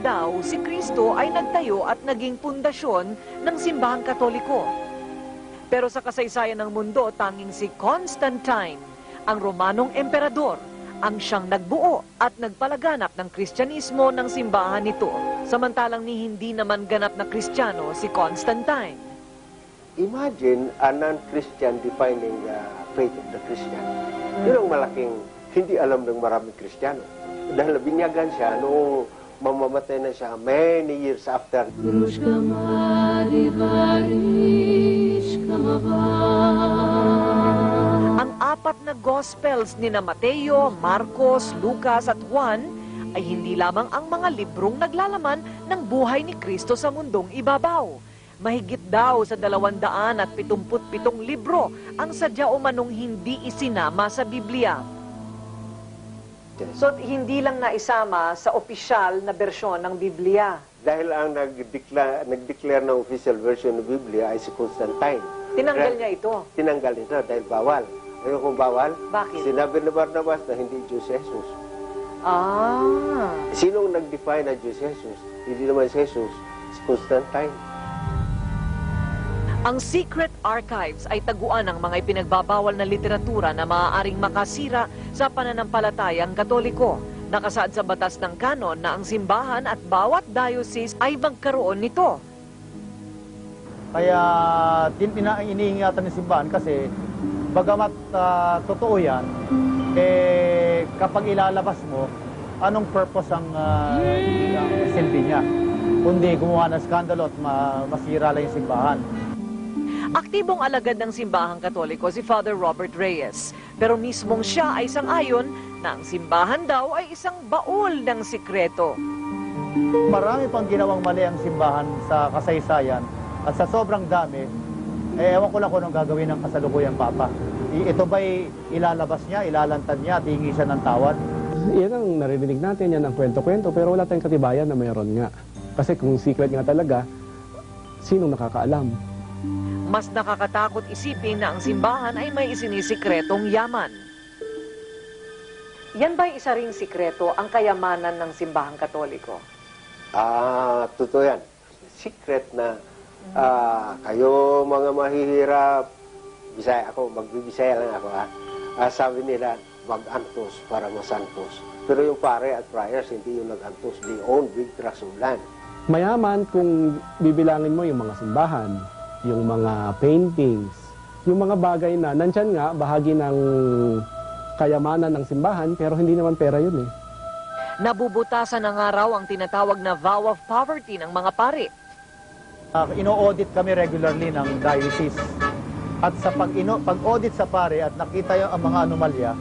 daw si Kristo ay nagtayo at naging pundasyon ng simbahang Katoliko. Pero sa kasaysayan ng mundo, tanging si Constantine, ang Romanong emperador, ang siyang nagbuo at nagpalaganap ng Kristyanismo ng simbahan nito. Samantalang ni hindi naman ganap na Kristiyano si Constantine. Imagine a non-Christian defining the faith of the Christian. Yun ang malaking hindi alam ng maraming Kristiyano. Dahil binyagan siya noong mamamatay na siya many years after. Ang apat na Gospels ni Mateo, Marcos, Lucas at Juan ay hindi lamang ang mga librong naglalaman ng buhay ni Kristo sa mundong ibabaw. Mahigit daw sa 277 libro ang sadya o manong hindi isinama sa Biblia. So, hindi lang naisama sa opisyal na bersyon ng Biblia. Dahil ang nag-declare ng official version ng Biblia ay si Constantine. Tinanggal niya ito. Tinanggal ito dahil bawal. Ayun kung bawal, Bakit? sinabi ni Barnabas na hindi Diyos si Jesus. Ah. Sinong nag-define na Diyos si Jesus? Hindi naman si Jesus, si Constantine. Ang secret archives ay taguan ng mga ipinagbabawal na literatura na maaaring makasira sa pananampalatayang Katoliko. Nakasaad sa batas ng kanon na ang simbahan at bawat diocese ay magkaroon nito. Kaya iniingatan ng simbahan kasi bagamat totoo yan, kapag ilalabas mo, anong purpose ang silbi niya? Kundi gumawa ng skandalo at masira lang yung simbahan. Aktibong alagad ng simbahang Katoliko si Father Robert Reyes. Pero mismong siya ay sang-ayon na ang simbahan daw ay isang baul ng sikreto. Marami pang ginawang mali ang simbahan sa kasaysayan at sa sobrang dami, ewan ko lang kung anong gagawin ng kasalukuyang Papa. Ito ba'y ilalabas niya, ilalantad niya, tingi siya ng tawad? Yan ang naririnig natin, yan ang kwento-kwento, pero wala tayong katibayan na mayroon nga. Kasi kung secret nga talaga, sinong nakakaalam? Mas nakakatakot isipin na ang simbahan ay may isinisikretong yaman. Yan ba'y isa ring sikreto ang kayamanan ng simbahang Katoliko? Totoo yan. Secret na kayo mga mahihirap, Bisaya ako, magbibisaya lang ako sabi nila, mag-antos para masantos. Pero yung pare at friars, hindi yung nag-antos. They own big tracts of land. Mayaman kung bibilangin mo yung mga simbahan, yung mga paintings, yung mga bagay na nandyan nga, bahagi ng kayamanan ng simbahan, pero hindi naman pera yun eh. Nabubutasan ng araw ang tinatawag na vow of poverty ng mga pari. Ino-audit kami regularly ng diocese. At sa pag-audit sa pare at nakita yung mga anomalya,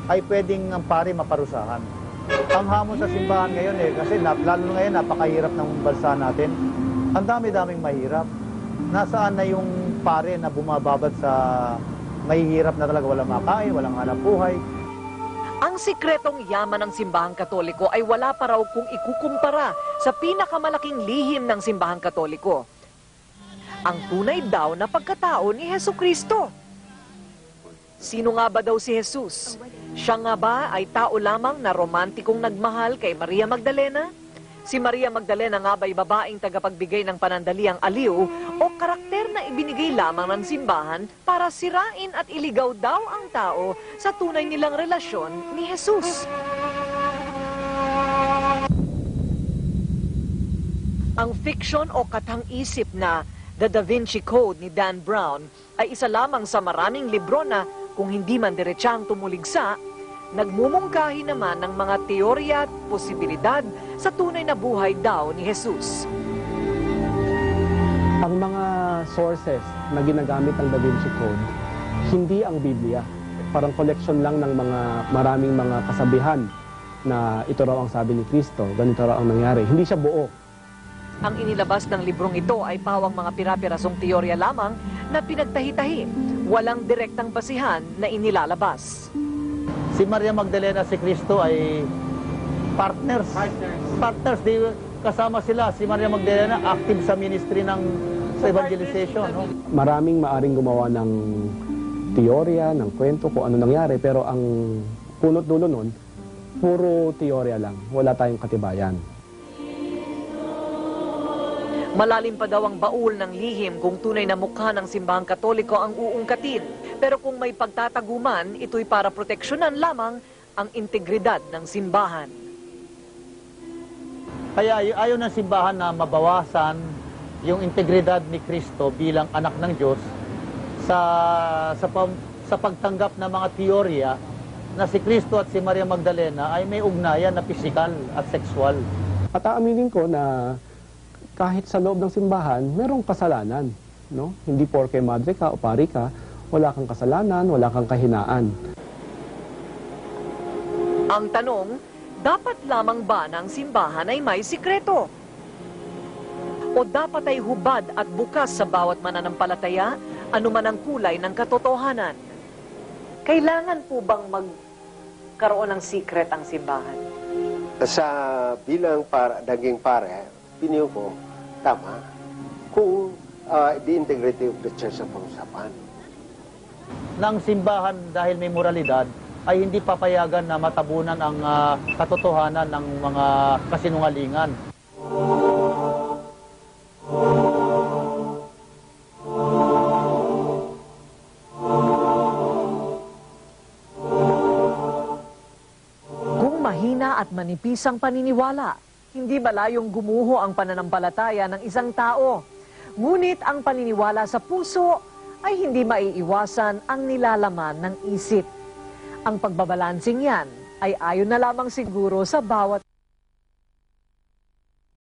ay pwedeng ang pare maparusahan. Ang hamon sa simbahan ngayon kasi lalo ngayon napakahirap ng bansa natin. Ang dami-daming mahirap. Nasaan na yung pare na bumababad sa mahihirap na talaga, walang makain, walang hanap buhay. Ang sikretong yaman ng simbahang Katoliko ay wala pa raw kung ikukumpara sa pinakamalaking lihim ng simbahang Katoliko. Ang tunay daw na pagkatao ni Hesukristo. Sino nga ba daw si Jesus? Siya nga ba ay tao lamang na romantikong nagmahal kay Maria Magdalena? Si Maria Magdalena nga ba'y babaeng tagapagbigay ng panandaliang aliw o karakter na ibinigay lamang ng simbahan para sirain at iligaw daw ang tao sa tunay nilang relasyon ni Jesus? Ang fiction o katang-isip na The Da Vinci Code ni Dan Brown ay isa lamang sa maraming libro na kung hindi man diretsang tumuligsa, nagmumungkahi naman ng mga teorya at posibilidad sa tunay na buhay daw ni Jesus. Ang mga sources na ginagamit ng Da Vinci Code, hindi ang Biblia. Parang collection lang ng maraming mga kasabihan na ito raw ang sabi ni Kristo, ganito raw ang nangyari. Hindi siya buo. Ang inilabas ng librong ito ay pawang mga pira-pirasong teorya lamang na pinagtahi-tahi, walang direktang basihan na inilalabas. Si Maria Magdalena at si Kristo ay partners. Partners. Kasama sila. Si Maria Magdalena active sa ministry ng evangelization. No? Maraming maaring gumawa ng teorya, ng kwento, kung ano nangyari, pero ang punot dulo nun, puro teorya lang. Wala tayong katibayan. Malalim pa daw ang baul ng lihim kung tunay na mukha ng simbahang Katoliko ang uungkatin. Pero kung may pagtataguman, ito'y para proteksyonan lamang ang integridad ng simbahan. Kaya ayaw ng simbahan na mabawasan yung integridad ni Kristo bilang anak ng Diyos sa pagtanggap ng mga teorya na si Kristo at si Maria Magdalena ay may ugnayan na pisikal at sexual. At aaminin ko na kahit sa loob ng simbahan, merong kasalanan. No? Hindi porke madre ka o pari ka, wala kang kasalanan, wala kang kahinaan. Ang tanong, dapat lamang ba ng simbahan ay may sikreto? O dapat ay hubad at bukas sa bawat mananampalataya, anuman ang kulay ng katotohanan? Kailangan po bang magkaroon ng secret ang simbahan? Sa bilang naging pare, opinion ko, tama, kung the integrity of the church ang pag-usapan. Ng simbahan dahil may moralidad ay hindi papayagan na matabunan ang katotohanan ng mga kasinungalingan. Kung mahina at manipis ang paniniwala, hindi malayong gumuho ang pananampalataya ng isang tao. Ngunit ang paniniwala sa puso ay hindi maiiwasan ang nilalaman ng isip. Ang pagbabalansing yan ay ayon na lamang siguro sa bawat